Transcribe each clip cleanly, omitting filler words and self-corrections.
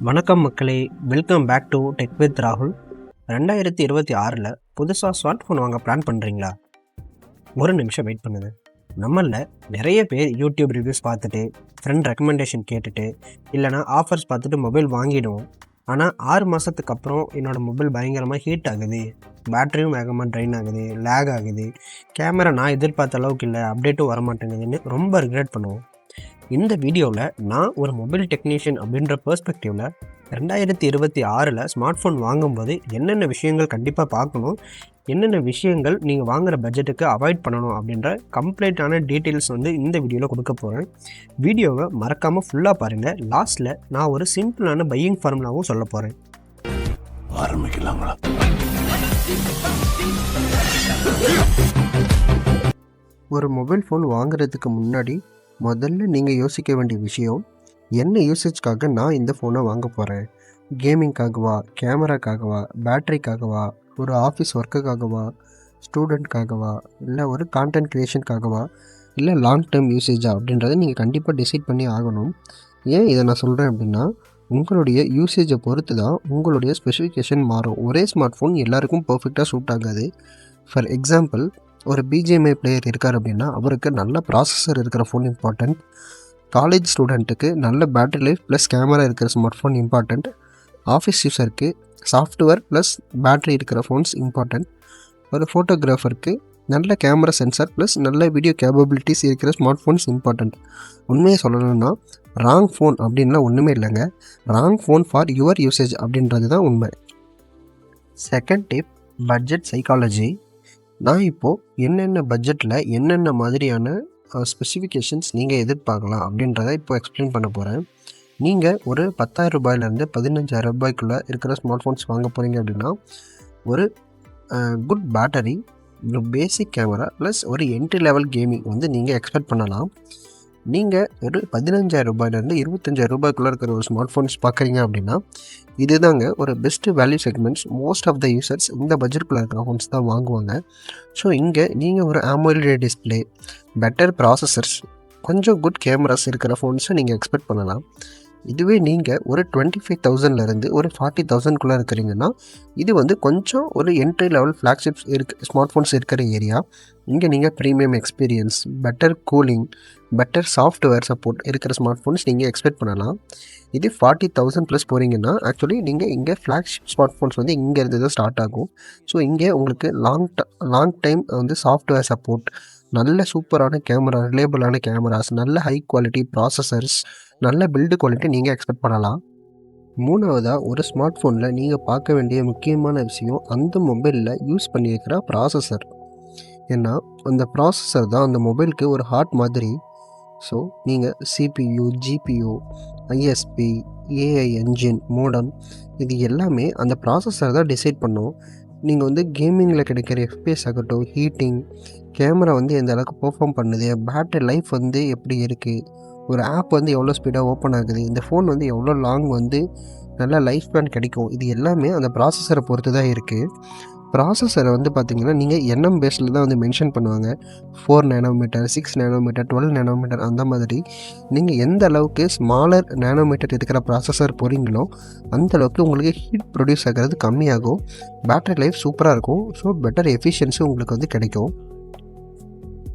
வணக்கம் மக்களே, welcome back to tech with ராகுல். 2026 புதுசாக ஸ்மார்ட் ஃபோன் வாங்க பிளான் பண்ணுறீங்களா? ஒரு நிமிஷம் வெயிட் பண்ணுங்கள். நம்மளில் நிறைய பேர் யூடியூப் ரிவ்யூஸ் பார்த்துட்டு, ஃப்ரெண்ட் ரெக்கமெண்டேஷன் கேட்டுட்டு, இல்லைனா ஆஃபர்ஸ் பார்த்துட்டு மொபைல் வாங்கிடுவோம். ஆனால் 6 மாதத்துக்கு அப்புறம் என்னோடய மொபைல் பயங்கரமாக ஹீட் ஆகுது, பேட்டரியும் வேகமாக ட்ரைன் ஆகுது, லேக் ஆகுது, கேமரா நான் எதிர்பார்த்த அளவுக்கு இல்லை, அப்டேட்டும் வரமாட்டேங்குதுன்னு ரொம்ப ரிக்ரெட் பண்ணுவோம். இந்த வீடியோவில் நான் ஒரு மொபைல் டெக்னீஷியன் அப்படின்ற பெர்ஸ்பெக்டிவில் 2026 ஸ்மார்ட் ஃபோன் வாங்கும்போது என்னென்ன விஷயங்கள் கண்டிப்பாக பார்க்கணும், என்னென்ன விஷயங்கள் நீங்கள் வாங்குகிற பட்ஜெட்டுக்கு அவாய்ட் பண்ணணும் அப்படின்ற கம்ப்ளீட்டான டீட்டெயில்ஸ் இந்த வீடியோவில் கொடுக்க போகிறேன். வீடியோவை மறக்காமல் ஃபுல்லாக பாருங்கள். லாஸ்ட்டில் நான் ஒரு சிம்பிளான பையிங் ஃபார்முலாவும் சொல்ல போகிறேன். ஆரம்பிக்கலாங்களா? ஒரு மொபைல் ஃபோன் வாங்குறதுக்கு முன்னாடி முதல்ல நீங்கள் யோசிக்க வேண்டிய விஷயம், என்ன யூசேஜ்க்காக நான் இந்த ஃபோனை வாங்க போகிறேன்? கேமிங்காகவா, கேமராக்காகவா, பேட்டரிக்காகவா, ஒரு ஆஃபீஸ் ஒர்க்குக்காகவா, ஸ்டூடெண்ட்காகவா, இல்லை ஒரு கான்டென்ட் க்ரியேஷனுக்காகவா, இல்லை லாங் டேர்ம் யூசேஜா அப்படின்றத நீங்கள் கண்டிப்பாக டிசைட் பண்ணி ஆகணும். ஏன் இதை நான் சொல்கிறேன் அப்படின்னா, உங்களுடைய யூசேஜை பொறுத்து தான் உங்களுடைய ஸ்பெசிஃபிகேஷன் மாறும். ஒரே ஸ்மார்ட் ஃபோன் எல்லாருக்கும் பர்ஃபெக்டாக சூட் ஆகாது. ஃபார் எக்ஸாம்பிள், ஒரு பிஜிஎம்ஐ பிளேயர் இருக்கார் அப்படின்னா அவருக்கு நல்ல ப்ராசஸர் இருக்கிற ஃபோன் இம்பார்ட்டண்ட். காலேஜ் ஸ்டூடெண்ட்டுக்கு நல்ல பேட்டரி லைஃப் ப்ளஸ் கேமரா இருக்கிற ஸ்மார்ட் ஃபோன் இம்பார்ட்டண்ட். ஆஃபீஸ் யூஸருக்கு சாஃப்ட்வேர் ப்ளஸ் பேட்டரி இருக்கிற ஃபோன்ஸ் இம்பார்ட்டண்ட். ஒரு ஃபோட்டோகிராஃபருக்கு நல்ல கேமரா சென்சார் ப்ளஸ் நல்ல வீடியோ கேப்பபிலிட்டிஸ் இருக்கிற ஸ்மார்ட் ஃபோன்ஸ் இம்பார்ட்டண்ட். உண்மையை சொல்லணும்னா ராங் ஃபோன் அப்படின்லாம் ஒன்றுமே இல்லைங்க. Wrong phone for your usage அப்படின்றது தான் உண்மை. Second tip, budget psychology. நான் இப்போது என்னென்ன பட்ஜெட்டில் என்னென்ன மாதிரியான ஸ்பெசிஃபிகேஷன்ஸ் நீங்கள் எதிர்பார்க்கலாம் அப்படின்றத இப்போ எக்ஸ்பிளைன் பண்ண போகிறேன். நீங்கள் ஒரு 10,000 ரூபாயிலேருந்து 15,000 ரூபாய்க்குள்ளே இருக்கிற ஸ்மார்ட் ஃபோன்ஸ் வாங்க போகிறீங்க அப்படின்னா, ஒரு குட் பேட்டரி, ஒரு பேசிக் கேமரா ப்ளஸ் ஒரு என்ட்ரி லெவல் கேமிங் நீங்கள் எக்ஸ்பெக்ட் பண்ணலாம். நீங்கள் ஒரு 15,000 ரூபாயிலேருந்து 25,000 ரூபாய்க்குள்ளே இருக்கிற ஒரு ஸ்மார்ட் ஃபோன்ஸ் பார்க்குறீங்க அப்படின்னா, இதுதாங்க ஒரு best value segments. Most of the users இந்த பட்ஜெட்டுக்குள்ளே இருக்கிற ஃபோன்ஸ் தான் வாங்குவாங்க. ஸோ இங்கே நீங்கள் ஒரு AMOLED டிஸ்பிளே, பெட்டர் ப்ராசஸர்ஸ், கொஞ்சம் குட் கேமராஸ் இருக்கிற ஃபோன்ஸை நீங்கள் எக்ஸ்பெக்ட் பண்ணலாம். இதுவே நீங்கள் ஒரு 25,000லேருந்து ஒரு 40,000க்குள்ளே இருக்கிறீங்கன்னா, இது கொஞ்சம் ஒரு entry level flagships smart phones இருக்கிற ஏரியா. இங்கே நீங்கள் premium experience, better cooling, better software support இருக்கிற ஸ்மார்ட் ஃபோன்ஸ் நீங்கள் எக்ஸ்பெக்ட் பண்ணலாம். இது 40,000 ப்ளஸ் போகிறீங்கன்னா ஆக்சுவலி நீங்கள் இங்கே ஃப்ளாக்ஷிப் ஸ்மார்ட் ஃபோன்ஸ் இங்கே இருந்து தான் ஸ்டார்ட் ஆகும். ஸோ இங்கே உங்களுக்கு லாங் டைம் சாஃப்ட்வேர் சப்போர்ட், நல்ல சூப்பரான கேமரா, ரிலேபிளான கேமராஸ், நல்ல ஹை குவாலிட்டி ப்ராசஸர்ஸ், நல்ல பில்டு குவாலிட்டி நீங்கள் எக்ஸ்பெக்ட் பண்ணலாம். மூணாவதாக, ஒரு ஸ்மார்ட் ஃபோனில் நீங்கள் பார்க்க வேண்டிய முக்கியமான விஷயம் அந்த மொபைலில் யூஸ் பண்ணியிருக்கிற ப்ராசஸர். ஏன்னா அந்த ப்ராசஸர் தான் அந்த மொபைலுக்கு ஒரு ஹார்ட் மாதிரி. ஸோ நீங்கள் CPU, GPU, ISP, AI engine, modem, இது எல்லாமே அந்த ப்ராசஸர் தான் டிசைட் பண்ணும். நீங்கள் கேமிங்கில் கிடைக்கிற FPS ஆகட்டும், ஹீட்டிங், கேமரா எந்த அளவுக்கு பெர்ஃபார்ம் பண்ணுது, பேட்டரி லைஃப் எப்படி இருக்குது, ஒரு ஆப் எவ்வளோ ஸ்பீடாக ஓப்பன் ஆகுது, இந்த ஃபோன் எவ்வளோ லாங் நல்ல லைஃப் ஸ்பேன் கிடைக்கும், இது எல்லாமே அந்த ப்ராசஸரை பொறுத்து தான் இருக்குது. ப்ராசஸரை பார்த்திங்கன்னா நீங்கள் NM பேஸில் தான் மென்ஷன் பண்ணுவாங்க. 4 nm, 6 nm, 12 nm, அந்த மாதிரி நீங்கள் எந்த அளவுக்கு ஸ்மாலர் நேனோமீட்டர் இருக்கிற ப்ராசஸர் போகிறீங்களோ அந்த அளவுக்கு உங்களுக்கு ஹீட் ப்ரொடியூஸ் ஆகிறது கம்மியாகும், பேட்டரி லைஃப் சூப்பராக இருக்கும். ஸோ பெட்டர் எஃபிஷியன்சி உங்களுக்கு கிடைக்கும்.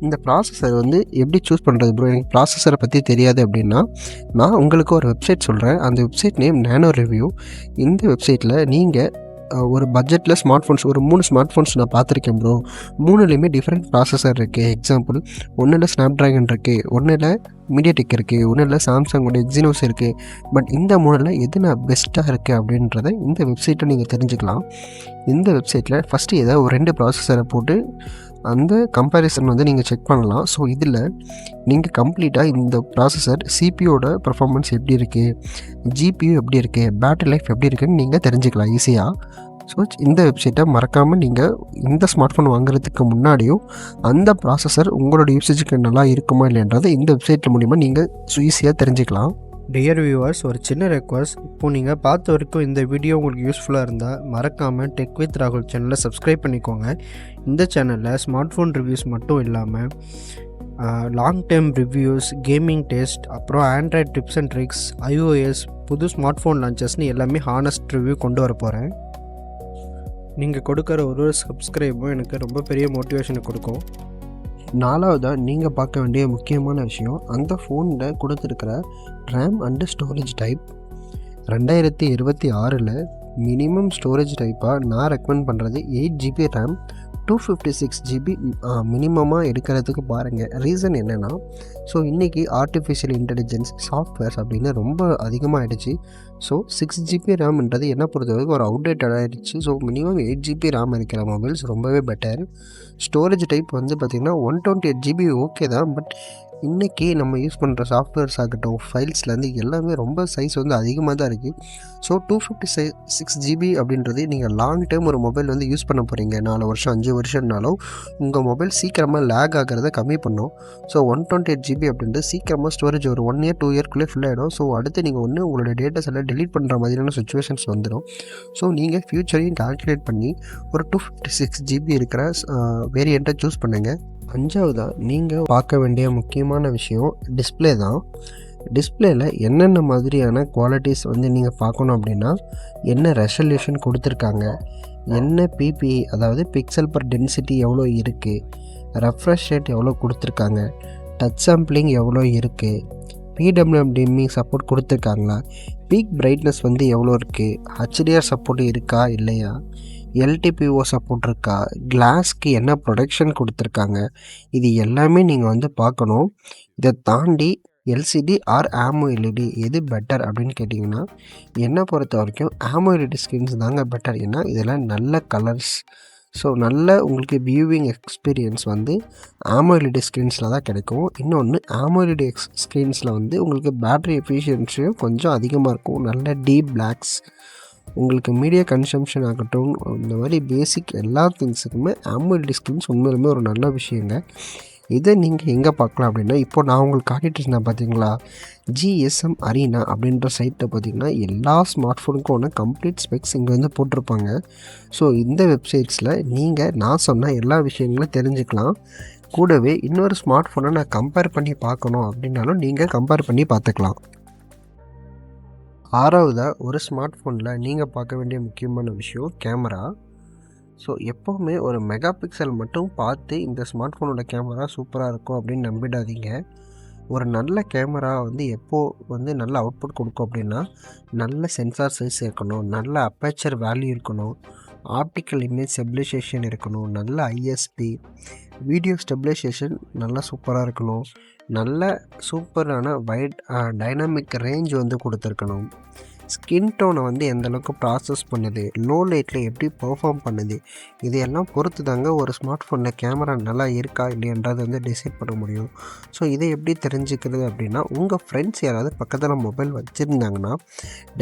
இந்த ப்ராசஸர் எப்படி சூஸ் பண்ணுறது ப்ரோ, எனக்கு ப்ராசஸரை பற்றி தெரியாது அப்படின்னா, நான் உங்களுக்கு ஒரு வெப்சைட் சொல்கிறேன். அந்த வெப்சைட் நேம் நேனோ ரிவ்யூ. இந்த வெப்சைட்டில் நீங்கள் ஒரு பட்ஜெட்டில் ஸ்மார்ட் ஃபோன்ஸ், ஒரு 3 ஸ்மார்ட் ஃபோன்ஸ் நான் பார்த்துருக்கேன் ப்ரோ. 3லேயுமே டிஃப்ரெண்ட் ப்ராசஸர் இருக்குது. எக்ஸாம்பிள், ஒன்றில் ஸ்னாப்ட்ராகன் இருக்குது, ஒன்றில் மீடியாடெக் இருக்குது, ஒன்றில் சாம்சங்கோட எக்ஸினோஸ் இருக்குது. பட் இந்த 3ல் எது நான் பெஸ்ட்டாக இருக்குது அப்படின்றத இந்த வெப்சைட்டை நீங்கள் தெரிஞ்சுக்கலாம். இந்த வெப்சைட்டில் ஃபஸ்ட்டு ஏதாவது ஒரு 2 ப்ராசஸரை போட்டு அந்த கம்பேரிசன் நீங்கள் செக் பண்ணலாம். ஸோ இதில் நீங்கள் கம்ப்ளீட்டாக இந்த ப்ராசஸர் CPUவோட பர்ஃபார்மன்ஸ் எப்படி இருக்குது, GPU எப்படி இருக்குது, பேட்டரி லைஃப் எப்படி இருக்குதுன்னு நீங்கள் தெரிஞ்சுக்கலாம் ஈஸியாக. ஸோ இந்த வெப்சைட்டை மறக்காமல் நீங்கள் இந்த ஸ்மார்ட் ஃபோன் வாங்குறதுக்கு முன்னாடியும் அந்த ப்ராசஸர் உங்களோட யூசேஜுக்கு நல்லா இருக்குமா இல்லைன்றதை இந்த வெப்சைட் மூலிமா நீங்கள் ஈஸியாக தெரிஞ்சுக்கலாம். டியர் வியூவர்ஸ், ஒரு சின்ன ரெக்வஸ்ட். இப்போது நீங்கள் பார்த்த வரைக்கும் இந்த வீடியோ உங்களுக்கு யூஸ்ஃபுல்லாக இருந்தால் மறக்காமல் டெக் வித் ராகுல் சேனலை சப்ஸ்கிரைப் பண்ணிக்கோங்க. இந்த சேனலில் ஸ்மார்ட் ஃபோன் ரிவ்யூஸ் மட்டும் இல்லாமல் long term reviews, gaming test, அப்புறம் android tips and tricks, iOS, புது ஸ்மார்ட் ஃபோன் லான்ச்சஸ்னு எல்லாமே ஹானஸ்ட் ரிவ்யூ கொண்டு வர போகிறேன். நீங்கள் கொடுக்குற ஒரு சப்ஸ்கிரைபும் எனக்கு ரொம்ப பெரிய மோட்டிவேஷனை கொடுக்கும். 4வதாக நீங்கள் பார்க்க வேண்டிய முக்கியமான விஷயம், அந்த ஃபோனில் கொடுத்துருக்கிற RAM and storage type. 2026 minimum storage டைப்பாக நான் ரெக்கமெண்ட் பண்ணுறது 8GB ரேம், 256GB மினிமமாக எடுக்கிறதுக்கு பாருங்கள். ரீசன் என்னென்னா, ஸோ இன்றைக்கி ஆர்டிஃபிஷியல் இன்டெலிஜென்ஸ் சாஃப்ட்வேர்ஸ் அப்படின்னு ரொம்ப அதிகமாகிடுச்சு. ஸோ 6GB ரேம்ன்றது என்ன பொறுத்தவரைக்கும் ஒரு அவுடேட்டட் ஆகிடுச்சு. ஸோ மினிமம் 8GB ரேம் இருக்கிற மொபைல்ஸ் ரொம்பவே பெட்டர். ஸ்டோரேஜ் டைப் வந்து பார்த்திங்கன்னா 128GB ஓகே தான். பட் இன்றைக்கி நம்ம யூஸ் பண்ணுற சாஃப்ட்வேர்ஸ் ஆகட்டும், ஃபைல்ஸ்லேருந்து எல்லாமே ரொம்ப சைஸ் வந்து அதிகமாக தான் இருக்குது. ஸோ 256GB அப்படின்றது நீங்கள் லாங் டேர்ம் ஒரு மொபைல் வந்து யூஸ் பண்ண போகிறீங்க, 4 வருஷம் 5 வருஷம்னாலும் உங்கள் மொபைல் சீக்கிரமாக லேக் ஆகிறத கம்மி பண்ணும். ஸோ 128GB அப்படின்றது சீக்கிரமாக ஸ்டோரேஜ் ஒரு 1 இயர் 2 இயர்க்குள்ளே ஃபுல் ஆகிடும். ஸோ அடுத்து நீங்கள் ஒன்று உங்களோட டேட்டாஸ் எல்லாம் டெலீட் பண்ணுற மாதிரியான சுச்சுவேஷன்ஸ் வந்துடும். ஸோ நீங்கள் ஃப்யூச்சரையும் கால்குலேட் பண்ணி ஒரு 256GB இருக்கிற வேரியண்ட்டை சூஸ் பண்ணுங்கள். 5வதாக நீங்கள் பார்க்க வேண்டிய முக்கியமான விஷயம் டிஸ்பிளே தான். டிஸ்பிளேயில் என்னென்ன மாதிரியான குவாலிட்டிஸ் வந்து நீங்கள் பார்க்கணும் அப்படின்னா, என்ன ரெசல்யூஷன் கொடுத்துருக்காங்க, என்ன பிபிஐ அதாவது பிக்சல் பர் டென்சிட்டி எவ்வளோ இருக்குது, ரெஃப்ரெஷ் ரேட் எவ்வளோ கொடுத்துருக்காங்க, டச் சாம்பிளிங் எவ்வளோ இருக்குது, PWM டிம்மிங் சப்போர்ட் கொடுத்துருக்காங்களா, பீக் பிரைட்னஸ் வந்து எவ்வளோ இருக்குது, HDR சப்போர்ட் இருக்கா இல்லையா, LTPO சப்போர்ட் இருக்கா, கிளாஸ்க்கு என்ன ப்ரொடெக்ஷன் கொடுத்துருக்காங்க, இது எல்லாமே நீங்கள் வந்து பார்க்கணும். இதை தாண்டி LCD ஆர் AMOLED எது பெட்டர் அப்படின்னு கேட்டிங்கன்னா, என்னை பொறுத்த வரைக்கும் AMOLED ஸ்க்ரீன்ஸ் தாங்க பெட்டர். ஏன்னா இதெல்லாம் நல்ல கலர்ஸ், ஸோ நல்ல உங்களுக்கு வியூவிங் எக்ஸ்பீரியன்ஸ் வந்து AMOLED ஸ்க்ரீன்ஸில் தான் கிடைக்கும். இன்னொன்று AMOLED ஸ்க்ரீன்ஸில் வந்து உங்களுக்கு பேட்ரி எஃபிஷியன்சியும் கொஞ்சம் அதிகமாக இருக்கும். நல்ல டீப் பிளாக்ஸ், உங்களுக்கு மீடியா கன்சம்ஷன் ஆகட்டும், இந்த மாதிரி பேசிக் எல்லா திங்ஸுக்குமே AMOLED ஸ்க்ரீன்ஸ் உண்மையிலுமே ஒரு நல்ல விஷயங்க. இதை நீங்கள் எங்கே பார்க்கலாம் அப்படின்னா, இப்போ நான் உங்களுக்கு காட்டிகிட்டு இருந்தேன் பார்த்தீங்களா, GSM Arena அப்படின்ற சைட்டில் பார்த்திங்கன்னா எல்லா ஸ்மார்ட் ஃபோனுக்கும் ஒன்று கம்ப்ளீட் ஸ்பெக்ஸ் இங்கே வந்து போட்டிருப்பாங்க. ஸோ இந்த வெப்சைட்ஸில் நீங்கள் நான் சொன்ன எல்லா விஷயங்களும் தெரிஞ்சுக்கலாம். கூடவே இன்னொரு ஸ்மார்ட் ஃபோனை நான் கம்பேர் பண்ணி பார்க்கணும் அப்படின்னாலும் நீங்கள் கம்பேர் பண்ணி பார்த்துக்கலாம். 6வதாக ஒரு ஸ்மார்ட் ஃபோனில் நீங்கள் பார்க்க வேண்டிய முக்கியமான விஷயம் கேமரா. ஸோ எப்போவுமே ஒரு மெகா பிக்சல் மட்டும் பார்த்து இந்த ஸ்மார்ட் ஃபோனோட கேமரா சூப்பராக இருக்கும் அப்படின்னு நம்பிடாதீங்க. ஒரு நல்ல கேமரா வந்து எப்போது வந்து நல்ல அவுட்புட் கொடுக்கும் அப்படின்னா, நல்ல சென்சார் சைஸ் இருக்கணும், நல்ல அப்பேச்சர் வேல்யூ இருக்கணும், ஆப்டிக்கல் இமேஜ் ஸ்டெபிலைசேஷன் இருக்கணும், நல்ல ISP, வீடியோ ஸ்டெபிலைசேஷன் நல்லா சூப்பராக இருக்கணும், நல்ல சூப்பரான வைட் டைனாமிக் ரேஞ்ச் வந்து கொடுத்துருக்கணும், ஸ்கின் டோனை வந்து எந்தளவுக்கு ப்ராசஸ் பண்ணுது, லோ லைட்டில் எப்படி பெர்ஃபார்ம் பண்ணுது, இதையெல்லாம் பொறுத்து தாங்க ஒரு ஸ்மார்ட் ஃபோனில் கேமரா நல்லா இருக்கா இல்லையன்றது வந்து டிசைட் பண்ண முடியும். ஸோ இதை எப்படி தெரிஞ்சுக்கிறது அப்படின்னா, உங்கள் ஃப்ரெண்ட்ஸ் யாராவது பக்கத்தில் மொபைல் வச்சுருந்தாங்கன்னா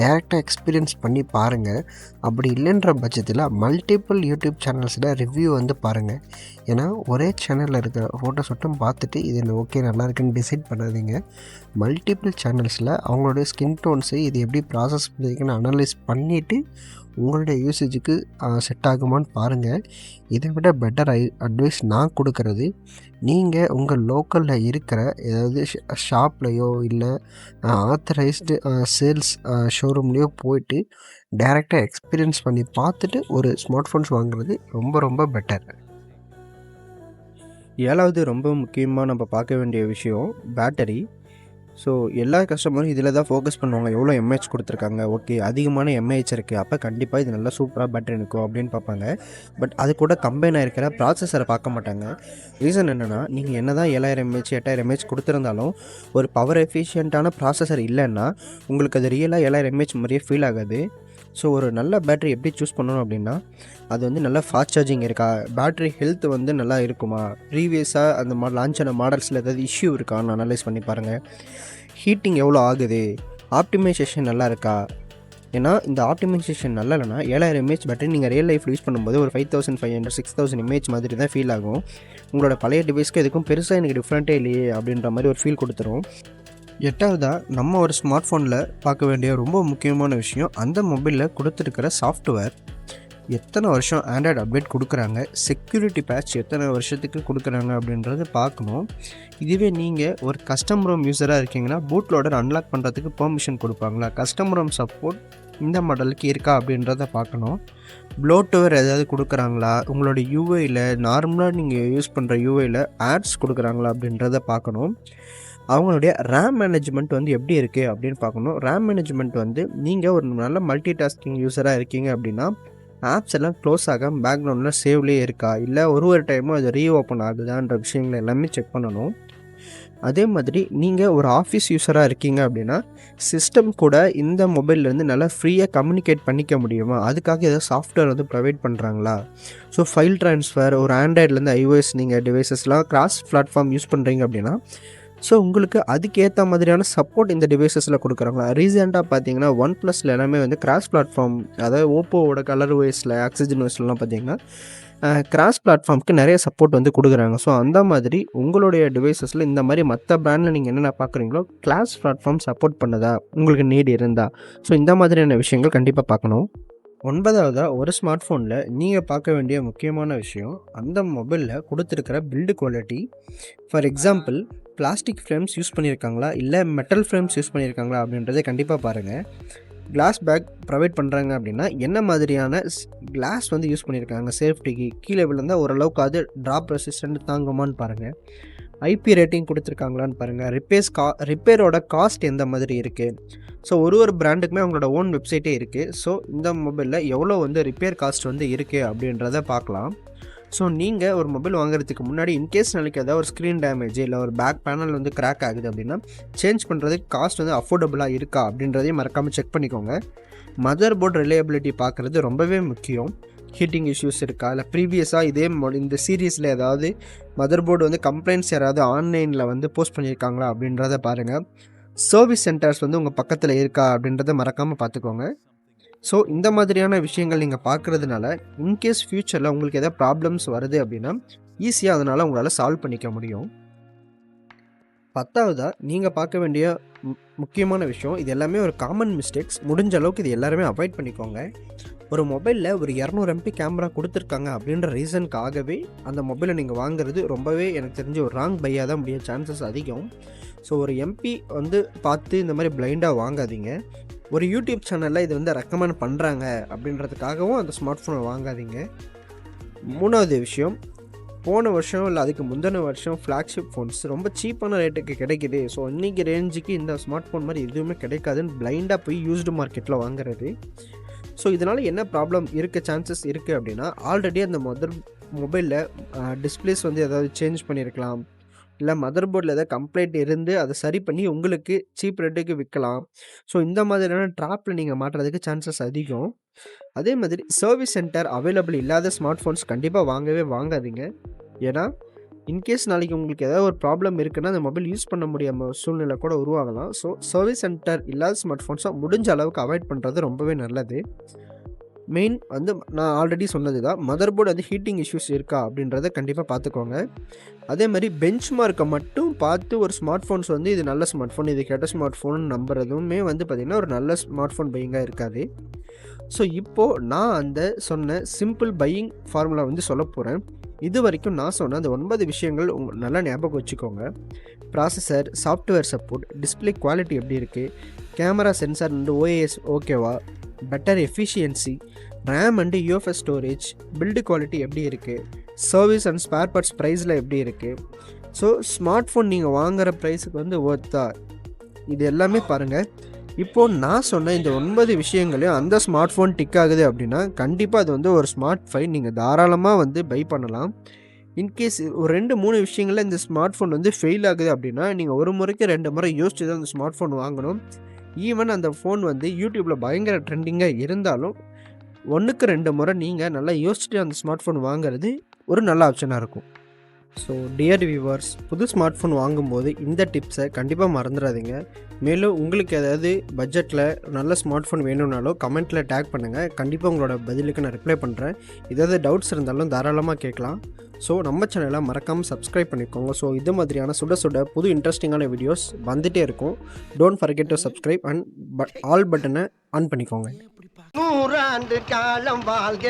டைரெக்டாக எக்ஸ்பீரியன்ஸ் பண்ணி பாருங்கள். அப்படி இல்லைன்ற பட்சத்தில் மல்டிபிள் யூடியூப் சேனல்ஸில் ரிவ்யூ வந்து பாருங்கள். ஏன்னா ஒரே சேனலில் இருக்கிற ஃபோட்டோஸ் மட்டும் பார்த்துட்டு இது ஓகே நல்லா இருக்குன்னு டிசைட் பண்ணாதீங்க. மல்டிபிள் சேனல்ஸில் அவங்களுடைய ஸ்கின் டோன்ஸு இது எப்படி ப்ராசஸ் பண்ணியிருக்குன்னு அனலைஸ் பண்ணிவிட்டு உங்களுடைய யூசேஜுக்கு செட் ஆகுமான்னு பாருங்கள். இதை விட பெட்டர் அட்வைஸ் நான் கொடுக்கறது, நீங்கள் உங்கள் லோக்கலில் இருக்கிற ஏதாவது ஷாப்லேயோ இல்லை ஆத்தரைஸ்டு சேல்ஸ் ஷோரூம்லேயோ போயிட்டு டைரெக்டாக எக்ஸ்பீரியன்ஸ் பண்ணி பார்த்துட்டு ஒரு ஸ்மார்ட் ஃபோன்ஸ் வாங்குறது ரொம்ப ரொம்ப பெட்டர். 7வது ரொம்ப முக்கியமாக நம்ம பார்க்க வேண்டிய விஷயம் பேட்டரி. ஸோ எல்லா கஸ்டமரும் இதில் தான் ஃபோக்கஸ் பண்ணுவாங்க, எவ்வளோ எம்ஏஹெச் கொடுத்துருக்காங்க, ஓகே அதிகமான எம்ஏஹெச் இருக்குது, அப்போ கண்டிப்பாக இது நல்லா சூப்பராக பேட்டரி நிற்கும் அப்படின்னு பார்ப்பாங்க. பட் அது கூட கம்பைன் ஆகிருக்கிற ப்ராசஸரை பார்க்க மாட்டாங்க. ரீசன் என்னென்னா, நீங்கள் என்ன தான் 7000 mAh 8000 mAh கொடுத்துருந்தாலும் ஒரு பவர் எஃபிஷியண்ட்டான ப்ராசஸர் இல்லைன்னா உங்களுக்கு அது ரியலாக 7000 mAh மாதிரியே ஃபீல் ஆகாது. ஸோ ஒரு நல்ல பேட்டரி எப்படி சூஸ் பண்ணணும் அப்படின்னா, அது வந்து நல்லா ஃபாஸ்ட் சார்ஜிங் இருக்கா, பேட்டரி ஹெல்த் வந்து நல்லா இருக்குமா, ப்ரீவியஸாக அந்த லான்ச் ஆன மாடல்ஸில் ஏதாவது இஷ்யூ இருக்கான்னு அனலைஸ் பண்ணி பாருங்கள். ஹீட்டிங் எவ்வளோ ஆகுது, ஆப்டிமைசேஷன் நல்லா இருக்கா. ஏன்னா இந்த ஆப்டிமைசேஷன் நல்லா இல்லைனா 7000 mAh பேட்டரி நீங்கள் ரியல் லைஃப் யூஸ் பண்ணும்போது ஒரு 5500 6000 mAh மாதிரி தான் ஃபீல் ஆகும். உங்களோட பழைய டிவைஸ்க்கு எதுக்கும் பெருசாக எனக்கு டிஃப்ரெண்ட்டே இல்லையே அப்படின்ற மாதிரி ஒரு ஃபீல் கொடுத்துரும். 8வதாக நம்ம ஒரு ஸ்மார்ட் ஃபோனில் பார்க்க வேண்டிய ரொம்ப முக்கியமான விஷயம், அந்த மொபைலில் கொடுத்துருக்கிற சாஃப்ட்வேர். எத்தனை வருஷம் ஆண்ட்ராய்டு அப்டேட் கொடுக்குறாங்க, செக்யூரிட்டி பேட்ச் எத்தனை வருஷத்துக்கு கொடுக்குறாங்க அப்படின்றத பார்க்கணும். இதுவே நீங்கள் ஒரு கஸ்டம் ரோம் யூஸராக இருக்கீங்கன்னா பூட் லோடர் அன்லாக் பண்ணுறதுக்கு பெர்மிஷன் கொடுப்பாங்களா, கஸ்டம் ரோம் சப்போர்ட் இந்த மாடலுக்கு இருக்கா அப்படின்றத பார்க்கணும். ப்ளோட்வேர் ஏதாவது கொடுக்குறாங்களா, உங்களோட யூஐயில் நார்மலாக நீங்கள் யூஸ் பண்ணுற யூஐயில் ஆட்ஸ் கொடுக்குறாங்களா அப்படின்றத பார்க்கணும். அவங்களுடைய ரேம் மேனேஜ்மெண்ட் வந்து எப்படி இருக்குது அப்படின்னு பார்க்கணும். ரேம் மேனேஜ்மெண்ட் வந்து நீங்கள் ஒரு நல்ல மல்டி டாஸ்கிங் யூஸராக இருக்கீங்க அப்படின்னா ஆப்ஸ் எல்லாம் க்ளோஸ் ஆகாமல் பேக்ரவுண்டில் சேவ்லேயே இருக்கா, இல்லை ஒரு டைமும் அது ரீஓப்பன் ஆகுதான்ற விஷயங்கள் எல்லாமே செக் பண்ணணும். அதே மாதிரி நீங்கள் ஒரு ஆஃபீஸ் யூஸராக இருக்கீங்க அப்படின்னா சிஸ்டம் கூட இந்த மொபைல்லேருந்து நல்லா ஃப்ரீயாக கம்யூனிகேட் பண்ணிக்க முடியுமா, அதுக்காக ஏதாவது சாஃப்ட்வேர் வந்து ப்ரொவைட் பண்ணுறாங்களா. ஸோ ஃபைல் ட்ரான்ஸ்ஃபர் ஒரு ஆண்ட்ராய்ட்லேருந்து ஐஓஎஸ் நீங்கள் டிவைசஸ்லாம் கிராஸ் பிளாட்ஃபார்ம் யூஸ் பண்ணுறீங்க அப்படின்னா ஸோ உங்களுக்கு அதுக்கேற்ற மாதிரியான சப்போர்ட் இந்த டிவைசஸில் கொடுக்குறாங்களா. ரீசெண்டாக பார்த்தீங்கன்னா OnePlusல எல்லாமே வந்து கிராஸ் பிளாட்ஃபார்ம், அதாவது ஓப்போவோட கலர் ஓஎஸில் ஆக்சிஜன் ஓஎஸ்லாம் பார்த்தீங்கன்னா கிராஸ் பிளாட்ஃபார்முக்கு நிறைய சப்போர்ட் வந்து கொடுக்குறாங்க. ஸோ அந்த மாதிரி உங்களுடைய டிவைசஸில் இந்த மாதிரி மற்ற பிராண்டில் நீங்கள் என்னென்ன பார்க்குறீங்களோ கிளாஸ் பிளாட்ஃபார்ம் சப்போர்ட் பண்ணுதா, உங்களுக்கு நீடு இருந்தா, ஸோ இந்த மாதிரியான விஷயங்கள் கண்டிப்பாக பார்க்கணும். 9வதா ஒரு ஸ்மார்ட் ஃபோனில் நீங்கள் பார்க்க வேண்டிய முக்கியமான விஷயம் அந்த மொபைலில் கொடுத்துருக்கிற build quality. For example plastic frames use பண்ணியிருக்காங்களா, இல்லை மெட்டல் ஃப்ரேம்ஸ் யூஸ் பண்ணியிருக்காங்களா அப்படின்றத கண்டிப்பாக பாருங்கள். கிளாஸ் பேக் ப்ரொவைட் பண்ணுறாங்க அப்படின்னா என்ன மாதிரியான கிளாஸ் வந்து யூஸ் பண்ணியிருக்காங்க, சேஃப்டிக்கு கீழே விழுந்தால் ஓரளவுக்கு அது ட்ராப் ரெசிஸ்டன்ட் தாங்குமான்னு பாருங்கள். ஐபி ரேட்டிங் கொடுத்துருக்காங்களான்னு பாருங்கள். ரிப்பேரோட காஸ்ட் எந்த மாதிரி இருக்குது. ஸோ ஒரு பிராண்டுக்குமே அவங்களோட ஓன் வெப்சைட்டே இருக்குது. ஸோ இந்த மொபைலில் எவ்வளோ வந்து ரிப்பேர் காஸ்ட் வந்து இருக்குது அப்படின்றத பார்க்கலாம். ஸோ நீங்கள் ஒரு மொபைல் வாங்குறதுக்கு முன்னாடி இன்கேஸ் நாளைக்கு ஏதாவது ஒரு ஸ்க்ரீன் டேமேஜ் இல்லை ஒரு பேக் பேனல் வந்து கிராக் ஆகுது அப்படின்னா சேஞ்ச் பண்ணுறதுக்கு காஸ்ட் வந்து அஃபோர்டபுளாக இருக்கா அப்படின்றதையும் மறக்காமல் செக் பண்ணிக்கோங்க. மதர் போர்டு ரிலையபிலிட்டி பார்க்குறது ரொம்பவே முக்கியம். ஹீட்டிங் இஷ்யூஸ் இருக்கா, இல்லை ப்ரீவியஸாக இந்த சீரீஸில் ஏதாவது மதர் போர்டு வந்து கம்ப்ளைண்ட்ஸ் யாராவது ஆன்லைனில் வந்து போஸ்ட் பண்ணியிருக்காங்களா அப்படின்றத பாருங்கள். சர்வீஸ் சென்டர்ஸ் வந்து உங்கள் பக்கத்தில் இருக்கா அப்படின்றத மறக்காமல் பார்த்துக்கோங்க. ஸோ இந்த மாதிரியான விஷயங்கள் நீங்கள் பார்க்குறதுனால இன்கேஸ் ஃப்யூச்சரில் உங்களுக்கு எதாவது ப்ராப்ளம்ஸ் வருது அப்படின்னா ஈஸியாக அதனால் உங்களால் சால்வ் பண்ணிக்க முடியும். 10வதா நீங்கள் பார்க்க வேண்டிய முக்கியமான விஷயம், இது எல்லாமே ஒரு காமன் மிஸ்டேக்ஸ், முடிஞ்ச அளவுக்கு இது எல்லாருமே அவாய்ட் பண்ணிக்கோங்க. ஒரு மொபைலில் ஒரு 200 MP கேமரா கொடுத்துருக்காங்க அப்படின்ற ரீசனுக்காகவே அந்த மொபைலை நீங்கள் வாங்குறது ரொம்பவே எனக்கு தெரிஞ்சு ஒரு ராங் பையாக தான் முடிய சான்சஸ் அதிகம். ஸோ ஒரு MP வந்து பார்த்து இந்த மாதிரி பிளைண்டாக வாங்காதீங்க. ஒரு யூடியூப் சேனலில் இது வந்து ரெக்கமெண்ட் பண்ணுறாங்க அப்படின்றதுக்காகவும் அந்த ஸ்மார்ட் ஃபோனை வாங்காதீங்க. 3வது விஷயம், போன வருஷம் இல்லை அதுக்கு முந்தின வருஷம் ஃப்ளாக்ஷிப் ஃபோன்ஸ் ரொம்ப சீப்பான ரேட்டுக்கு கிடைக்கிது, ஸோ இன்றைக்கி ரேஞ்சுக்கு இந்த ஸ்மார்ட் ஃபோன் மாதிரி எதுவுமே கிடைக்காதுன்னு பிளைண்டாக போய் யூஸ்டு மார்க்கெட்டில் வாங்குறது. ஸோ இதனால் என்ன ப்ராப்ளம் இருக்க சான்சஸ் இருக்குது அப்படின்னா ஆல்ரெடி அந்த மொபைலில் டிஸ்பிளேஸ் வந்து ஏதாவது சேஞ்ச் பண்ணியிருக்கலாம், இல்லை மதர் போர்டில் ஏதாவது கம்ப்ளைண்ட் இருந்து அதை சரி பண்ணி உங்களுக்கு சீப் ரேட்டுக்கு விற்கலாம். ஸோ இந்த மாதிரியான ட்ராப்பில் நீங்கள் மாட்டுறதுக்கு சான்சஸ் அதிகம். அதே மாதிரி சர்வீஸ் சென்டர் அவைலபிள் இல்லாத ஸ்மார்ட் ஃபோன்ஸ் கண்டிப்பாக வாங்கவே வாங்காதீங்க. ஏன்னா இன்கேஸ் நாளைக்கு உங்களுக்கு ஏதாவது ஒரு ப்ராப்ளம் இருக்குன்னா அந்த மொபைல் யூஸ் பண்ண முடியாமல் சூழ்நிலை கூட உருவாகலாம். ஸோ சர்வீஸ் சென்டர் இல்லாத ஸ்மார்ட் ஃபோன்ஸாக முடிஞ்ச அளவுக்கு அவாய்ட் பண்ணுறது ரொம்பவே நல்லது. மெயின் வந்து நான் ஆல்ரெடி சொன்னது தான், மதர் போர்டு வந்து ஹீட்டிங் இஷ்யூஸ் இருக்கா அப்படின்றத கண்டிப்பாக பார்த்துக்கோங்க. அதே மாதிரி பெஞ்ச் மார்க்கை மட்டும் பார்த்து ஒரு ஸ்மார்ட் ஃபோன்ஸ் வந்து இது நல்ல ஸ்மார்ட் ஃபோன், இது கெட்ட ஸ்மார்ட் ஃபோன் நம்புறதுமே வந்து பார்த்திங்கன்னா ஒரு நல்ல ஸ்மார்ட் ஃபோன் பையிங்காக இருக்காது. ஸோ இப்போது நான் அந்த சொன்ன சிம்பிள் பையிங் ஃபார்முலா வந்து சொல்ல போகிறேன். இது வரைக்கும் நான் சொன்ன அந்த 9 விஷயங்கள் நல்லா ஞாபகம் வச்சுக்கோங்க. Processor, software support, display quality எப்படி இருக்குது, கேமரா சென்சார் அண்ட் OIS ஓகேவா, better efficiency, RAM and UFS storage, build quality எப்படி இருக்குது, சர்வீஸ் அண்ட் ஸ்பேர் பார்ட்ஸ் ப்ரைஸில் எப்படி இருக்குது, ஸோ ஸ்மார்ட் ஃபோன் நீங்கள் வாங்குகிற ப்ரைஸுக்கு வந்து ஒர்த்தா, இது எல்லாமே பாருங்கள். இப்போது நான் சொன்ன இந்த 9 விஷயங்களையும் அந்த ஸ்மார்ட் ஃபோன் டிக் ஆகுது அப்படின்னா கண்டிப்பாக அது வந்து ஒரு ஸ்மார்ட் ஃபோன் நீங்கள் தாராளமாக வந்து பை பண்ணலாம். இன்கேஸ் ஒரு 2-3 விஷயங்களில் இந்த ஸ்மார்ட் ஃபோன் வந்து ஃபெயில் ஆகுது அப்படின்னா நீங்கள் ஒரு முறைக்கு 2 முறை யோசிச்சு தான் அந்த ஸ்மார்ட் ஃபோன் வாங்கணும். ஈவன் அந்த ஃபோன் வந்து யூடியூப்பில் பயங்கர ட்ரெண்டிங்காக இருந்தாலும் 1க்கு 2 முறை நீங்கள் நல்லா யோசிச்சுட்டு அந்த ஸ்மார்ட் ஃபோன் வாங்குறது ஒரு நல்ல ஆப்ஷனாக இருக்கும். ஸோ டியர் வியூவர்ஸ், புது ஸ்மார்ட் ஃபோன் வாங்கும்போது இந்த டிப்ஸை கண்டிப்பாக மறந்துடாதீங்க. மேலும் உங்களுக்கு ஏதாவது பட்ஜெட்டில் நல்ல ஸ்மார்ட் ஃபோன் வேணும்னாலும் கமெண்ட்டில் டேக் பண்ணுங்கள். கண்டிப்பாக உங்களோட பதிலுக்கு நான் ரிப்ளை பண்ணுறேன். ஏதாவது டவுட்ஸ் இருந்தாலும் தாராளமாக கேட்கலாம். ஸோ நம்ம சேனலை மறக்காமல் சப்ஸ்கிரைப் பண்ணிக்கோங்க. ஸோ இது மாதிரியான சுட புது இன்ட்ரெஸ்டிங்கான வீடியோஸ் வந்துகிட்டே இருக்கும். Don't forget to subscribe and all பட்டனை ஆன் பண்ணிக்கோங்க. 100 ஆண்டு காலம் வாழ்க.